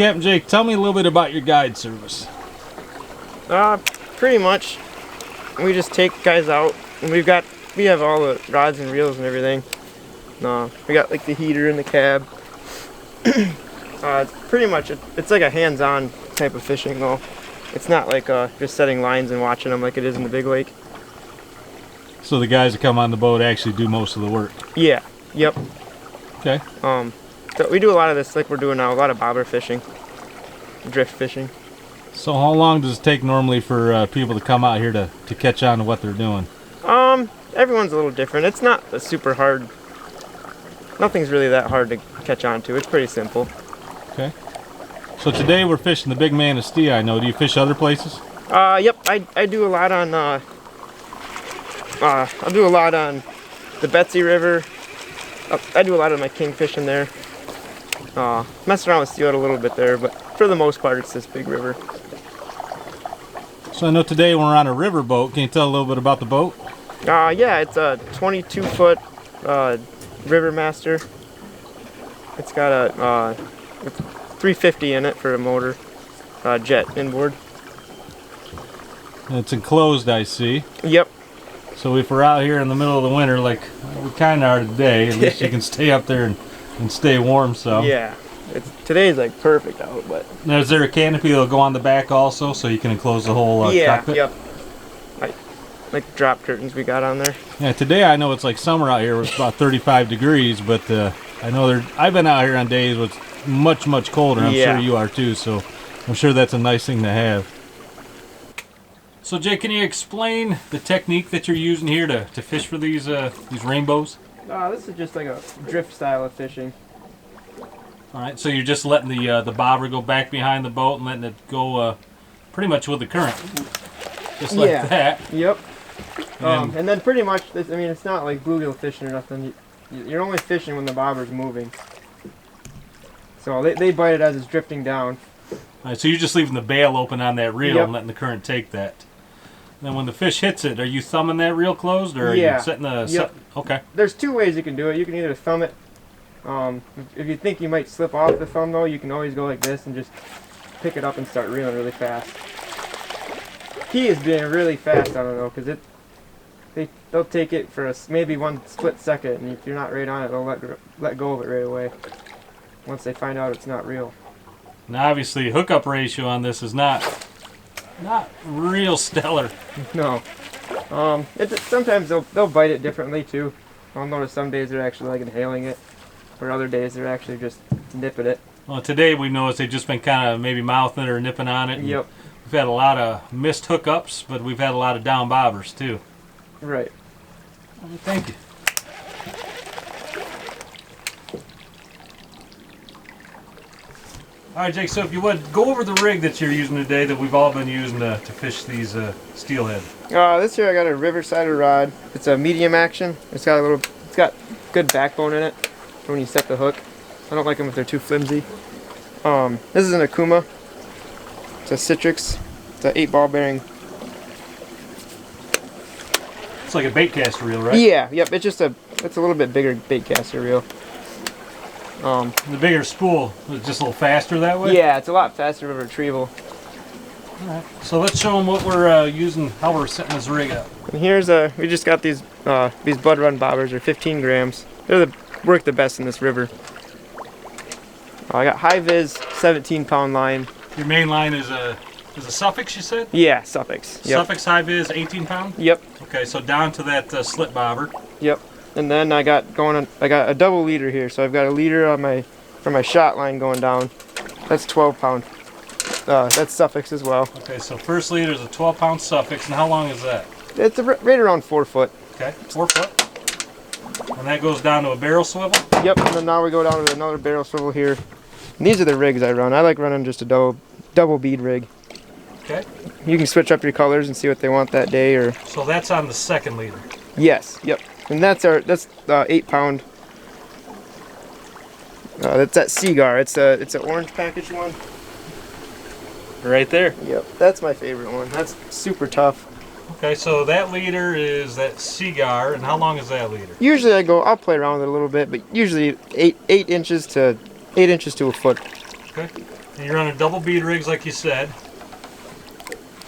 Captain Jake, tell me a little bit about your guide service. Pretty much, we just take guys out, and we have all the rods and reels and everything. We got like the heater in the cab. Pretty much, it's like a hands-on type of fishing though. It's not like just setting lines and watching them like it is in the big lake. So the guys that come on the boat actually do most of the work? Yeah, yep. Okay. So we do a lot of this like we're doing now, a lot of bobber fishing, drift fishing. So how long does it take normally for people to come out here to catch on to what they're doing? Everyone's a little different. It's not a super hard, nothing's really that hard to catch on to. It's pretty simple. Okay. So today we're fishing the Big Manistee, I know. Do you fish other places? Yep, I do a lot on, I'll do a lot on the Betsy River. I do a lot of my king fishing there. Mess around with steelhead a little bit there, but for the most part it's this big river. So I know today we're on a river boat. Can you tell a little bit about the boat? Yeah, it's a 22-foot River Master. It's got a 350 in it for a motor, jet inboard. And it's enclosed, I see. Yep. So if we're out here in the middle of the winter, like we kind of are today, at least you can stay up there and stay warm. So yeah, today's like perfect out. But now, is there a canopy that'll go on the back also, so you can enclose the whole cockpit? Yep. Like drop curtains we got on there. Yeah, today I know it's like summer out here. It's about 35 degrees, but I know I've been out here on days where it's much colder. I'm sure you are too. So I'm sure that's a nice thing to have. So Jay, can you explain the technique that you're using here to fish for these rainbows? This is just like a drift style of fishing. All right, so you're just letting the bobber go back behind the boat and letting it go pretty much with the current, just like that. Yep. And then pretty much, it's not like bluegill fishing or nothing. You're only fishing when the bobber's moving. So they bite it as it's drifting down. All right, so you're just leaving the bail open on that reel and letting the current take that. Then when the fish hits it, are you thumbing that reel closed, or are you setting the... Okay. There's two ways you can do it. You can either thumb it. If you think you might slip off the thumb, though, you can always go like this and just pick it up and start reeling really fast. Key is being really fast on it, though, because they'll take it for maybe one split second, and if you're not right on it, they'll let go of it right away once they find out it's not real. Now, obviously, hookup ratio on this is not real stellar. No. Sometimes they'll bite it differently too. I'll notice some days they're actually like inhaling it, or other days they're actually just nipping it. Well, today we noticed they've just been kind of maybe mouthing it or nipping on it. Yep. We've had a lot of missed hookups, but we've had a lot of down bobbers too. Right. Well, thank you. All right, Jake, so if you would, go over the rig that you're using today that we've all been using to fish these steelhead. This here I got a Riverside rod. It's a medium action. It's got good backbone in it for when you set the hook. I don't like them if they're too flimsy. This is an Akuma. It's a Citrix. It's an 8-ball bearing. It's like a bait caster reel, right? Yeah, yep. It's a little bit bigger bait caster reel. The bigger spool is just a little faster that way? Yeah, it's a lot faster of a retrieval. Alright, so let's show them what we're using, how we're setting this rig up. And here's we just got these Blood Run bobbers. They're 15 grams. Work the best in this river. I got high vis 17-pound line. Your main line is a Suffix, you said? Yeah, Suffix. Yep. Suffix high vis 18 pound? Yep. Okay, so down to that slip bobber. Yep. And then I got a double leader here, so I've got a leader on for my shot line going down. That's 12-pound. That's Suffix as well. Okay, so first leader is a 12-pound Suffix, and how long is that? It's right around 4 foot. Okay, 4 foot. And that goes down to a barrel swivel? Yep, and then now we go down to another barrel swivel here. And these are the rigs I run. I like running just a double bead rig. Okay. You can switch up your colors and see what they want that day, or... So that's on the second leader? Yes, yep. And that's 8-pound. That's that Cigar. It's an orange package one. Right there. Yep, that's my favorite one. That's super tough. Okay, so that leader is that Cigar, and how long is that leader? Usually I'll play around with it a little bit, but usually 8 inches to a foot. Okay. And you're on a double bead rigs like you said.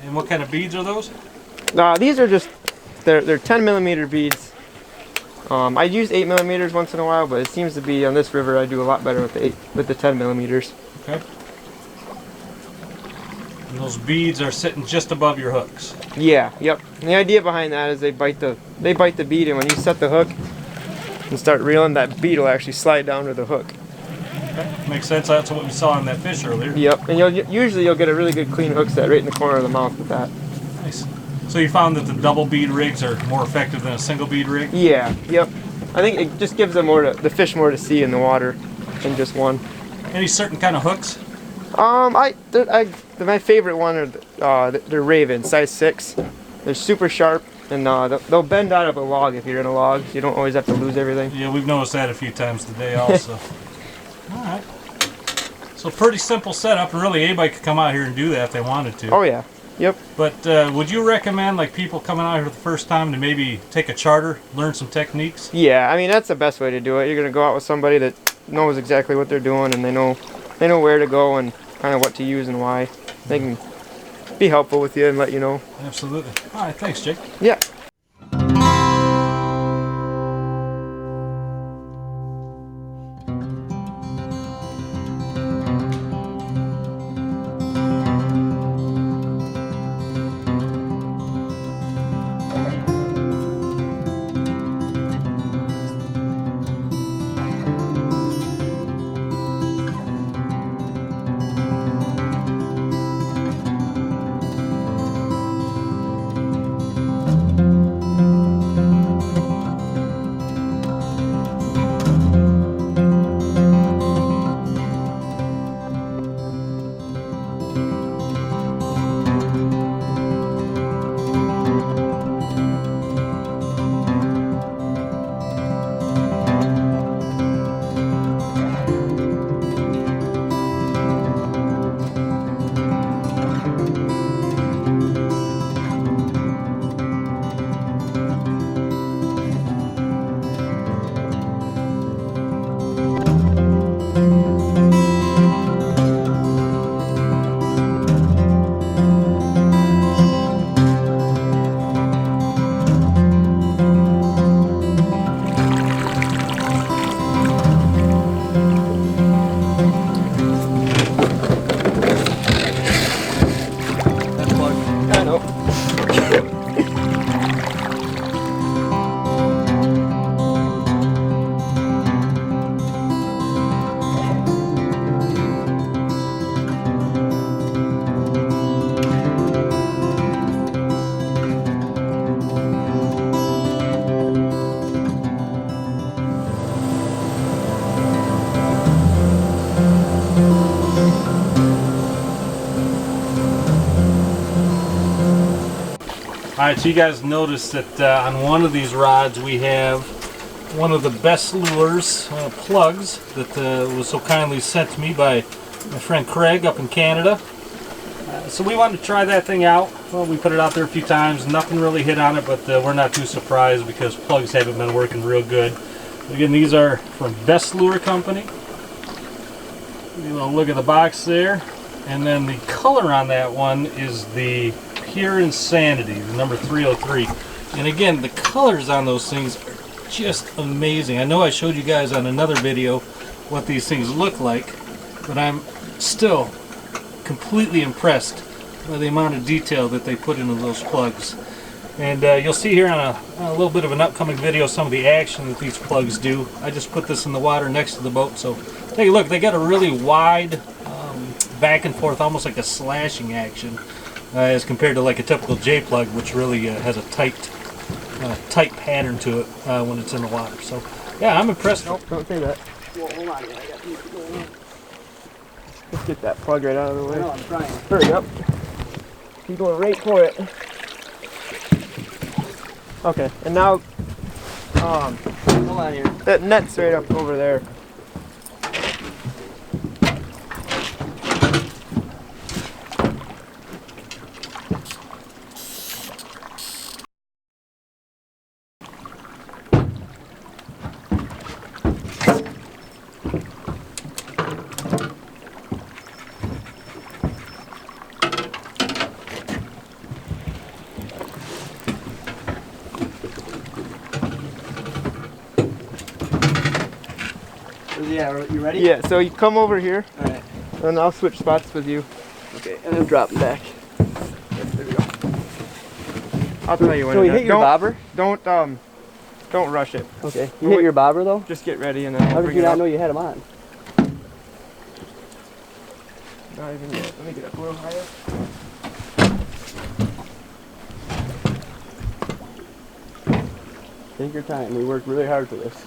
And what kind of beads are those? These are just, they're 10 millimeter beads. I use 8 millimeters once in a while, but it seems to be on this river I do a lot better with the 10 millimeters. Okay. And those beads are sitting just above your hooks. Yeah, yep. And the idea behind that is they bite the bead, and when you set the hook and start reeling, that bead will actually slide down to the hook. Okay. Makes sense. That's what we saw on that fish earlier. Yep. And usually you'll get a really good clean hook set right in the corner of the mouth with that. Nice. So you found that the double bead rigs are more effective than a single bead rig? Yeah, yep. I think it just gives them the fish more to see in the water than just one. Any certain kind of hooks? My favorite one are they're Raven, size 6. They're super sharp, and they'll bend out of a log if you're in a log. So you don't always have to lose everything. Yeah, we've noticed that a few times today also. All right. So pretty simple setup. Really, anybody could come out here and do that if they wanted to. Oh yeah. Yep. But would you recommend like people coming out here for the first time to maybe take a charter, learn some techniques? Yeah, I mean that's the best way to do it. You're gonna go out with somebody that knows exactly what they're doing, and they know where to go and kind of what to use and why. They can be helpful with you and let you know. Absolutely. All right, thanks, Jake. Yeah. Alright, so you guys noticed that on one of these rods we have one of the best lures, plugs, that was so kindly sent to me by my friend Craig up in Canada. So we wanted to try that thing out. Well, we put it out there a few times, nothing really hit on it, but we're not too surprised because plugs haven't been working real good. Again, these are from Best Lure Company. You want to look at the box there, and then the color on that one is the Pure Insanity, the number 303. And again, the colors on those things are just amazing. I know I showed you guys on another video what these things look like, but I'm still completely impressed by the amount of detail that they put into those plugs. And you'll see here on a little bit of an upcoming video some of the action that these plugs do. I just put this in the water next to the boat, so take a look. They got a really wide back and forth, almost like a slashing action, as compared to like a typical J plug, which really has a tight pattern to it when it's in the water. So yeah, I'm impressed. Nope, don't say that. Well, hold on, I got these going on. Let's get that plug right out of the way. No, I'm trying. Hurry up. Keep going right for it. Okay, and now, Hold on here. that net's right up over there. Yeah, you ready? Yeah, so you come over here, Alright. and I'll switch spots with you. Okay, and then drop them back. There we go. I'll tell you when. So you hit your bobber? Don't rush it. Okay. You hit your bobber though? Just get ready and then How I'll did bring you it not up. know you had them on? Not even yet. Let me get up a little higher. Take your time. We worked really hard for this.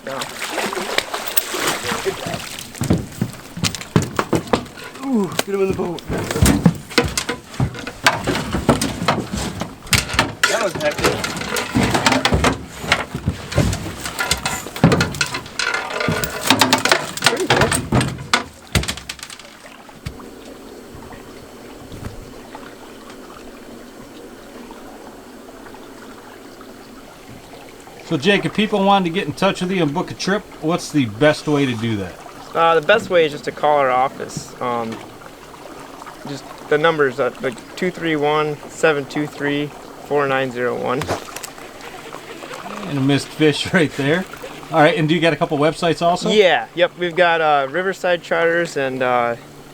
Down. Ooh, get him in the boat. That was hectic. Pretty good. So Jake, if people wanted to get in touch with you and book a trip, what's the best way to do that? The best way is just to call our office. Just the numbers like 231-723-4901. And a missed fish right there. All right, and do you got a couple websites also? Yeah, yep. We've got Riverside Charters and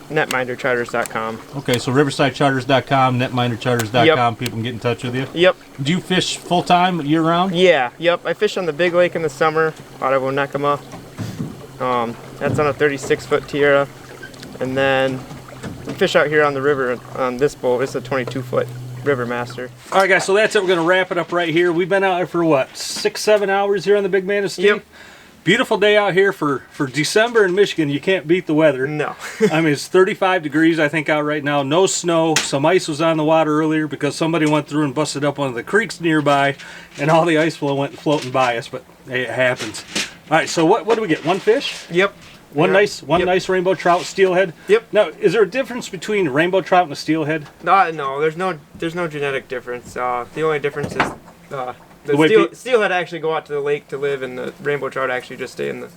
netmindercharters.com. Okay, so riversideCharters.com, netmindercharters.com, Yep. people can get in touch with you. Yep. Do you fish full-time, year-round? Yeah, yep. I fish on the big lake in the summer out of Onekama. That's on a 36-foot Tierra. And then we fish out here on the river on this boat. It's a 22-foot River Master. All right, guys, so that's it. We're going to wrap it up right here. We've been out here for, what, 6-7 hours here on the Big Manistee? Yep. Beautiful day out here for December in Michigan. You can't beat the weather. No. I mean, it's 35 degrees, I think, out right now. No snow. Some ice was on the water earlier because somebody went through and busted up one of the creeks nearby, and all the ice flow went floating by us, but hey, it happens. All right, so what do we get? One fish? Yep. One Yep. nice rainbow trout, steelhead? Yep. Now, is there a difference between rainbow trout and a steelhead? No, there's no genetic difference. The only difference is the way steelhead actually go out to the lake to live, and the rainbow trout actually just stay in the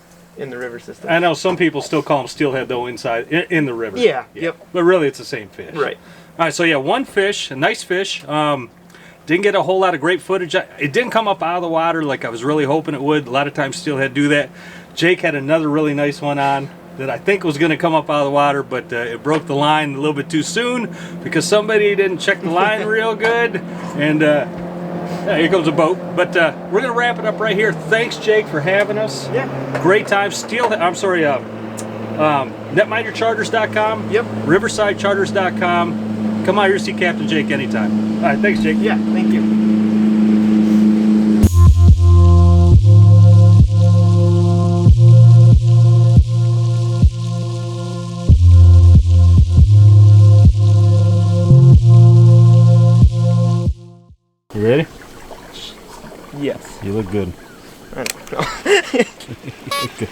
river system. I know some people still call them steelhead, though, inside in the river. Yeah, yep. But really, it's the same fish. Right. All right, so yeah, one fish, a nice fish. Didn't get a whole lot of great footage. It didn't come up out of the water like I was really hoping it would. A lot of times steelhead do that. Jake had another really nice one on that I think was going to come up out of the water, but it broke the line a little bit too soon because somebody didn't check the line real good. And yeah, here comes a boat. But we're going to wrap it up right here. Thanks, Jake, for having us. Yeah. Great time. netmindercharters.com. Yep. riversidecharters.com. Come out here to see Captain Jake anytime. All right, thanks, Jake. Yeah, thank you. You ready? Yes. You look good. I don't know. You look good.